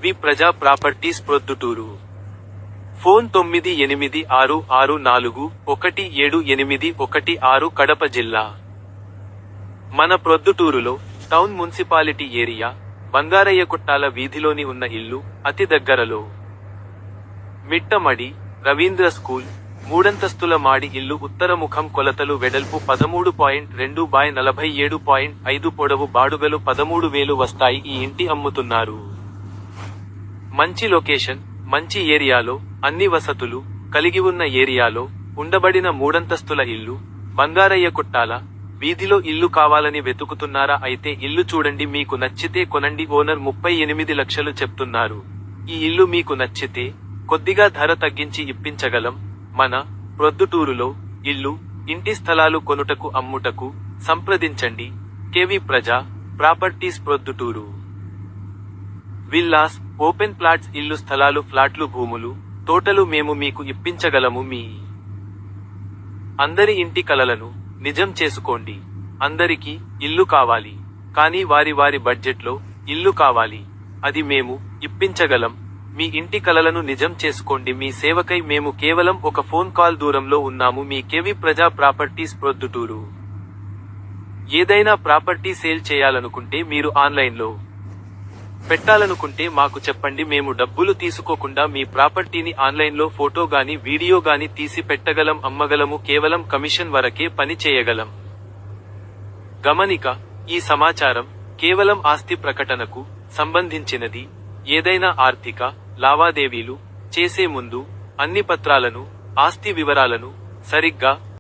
వి ప్రజా properties Proddatur. Phone 98641781 Kadapa జిల్లా. మన ప్రొద్దుటూరులో టౌన్ మున్సిపాలిటీ ఏరియా, బంగారయ్యకుట్టాల వీధిలోని ఉన్న ఇల్లు అతి దగ్గరలో. మిట్టమడి, రవీంద్ర స్కూల్, మూడంతస్తుల మాడి ఇల్లు. ఉత్తరముఖం కొలతలు వెడల్పు 13.2x47.5 పొడవు బాడుగలు 13,000 వస్తాయి. ఈ ఇంటి అమ్ముతున్నారు. మంచి లొకేషన్, మంచి ఏరియాలో, అన్ని వసతులు కలిగి ఉన్న ఏరియాలో ఉండబడిన మూడంతస్తుల ఇల్లు, బంగారయ్యకుట్టాల వీధిలో ఇల్లు కావాలని వెతుకుతున్నారా? అయితే ఇల్లు చూడండి, మీకు నచ్చితే కొనండి. ఓనర్ 38 లక్షలు చెప్తున్నారు. ఈ ఇల్లు మీకు నచ్చితే కొద్దిగా ధర తగ్గించి ఇప్పించగలం. మన ప్రొద్దుటూరులో ఇల్లు, ఇంటి స్థలాలు కొనుటకు అమ్ముటకు సంప్రదించండి. కేవి ప్రజా properties Proddatur. Villas, open plots, ఇల్లు స్థలాలు, ఫ్లాట్లు, భూములు, తోటలు మేము మీకు ఇప్పించగలము. మీ అందరి ఇంటి కలలను నిజం చేసుకోండి. అందరికీ ఇల్లు కావాలి, కానీ వారి వారి బడ్జెట్లో ఇల్లు కావాలి. అది మేము ఇప్పించగలం. మీ ఇంటి కలలను నిజం చేసుకోండి. మీ సేవకై మేము కేవలం ఒక ఫోన్ కాల్ దూరంలో ఉన్నాము. మీ కేవి ప్రజా ప్రాపర్టీస్ ప్రొద్దుటూరు. ఏదైనా ప్రాపర్టీ సేల్ చేయాలనుకుంటే, మీరు ఆన్లైన్లో పెట్టాలనుకుంటే మాకు చెప్పండి. మేము డబ్బులు తీసుకోకుండా మీ ప్రాపర్టీని ఆన్లైన్లో ఫోటో గాని వీడియో గాని తీసి పెట్టగలం, అమ్మగలము. కేవలం కమిషన్ వరకే పని చేయగలం. గమనిక: ఈ సమాచారం కేవలం ఆస్తి ప్రకటనకు సంబంధించినది. ఏదైనా ఆర్థిక లావాదేవీలు చేసే ముందు అన్ని పత్రాలను, ఆస్తి వివరాలను సరిగ్గా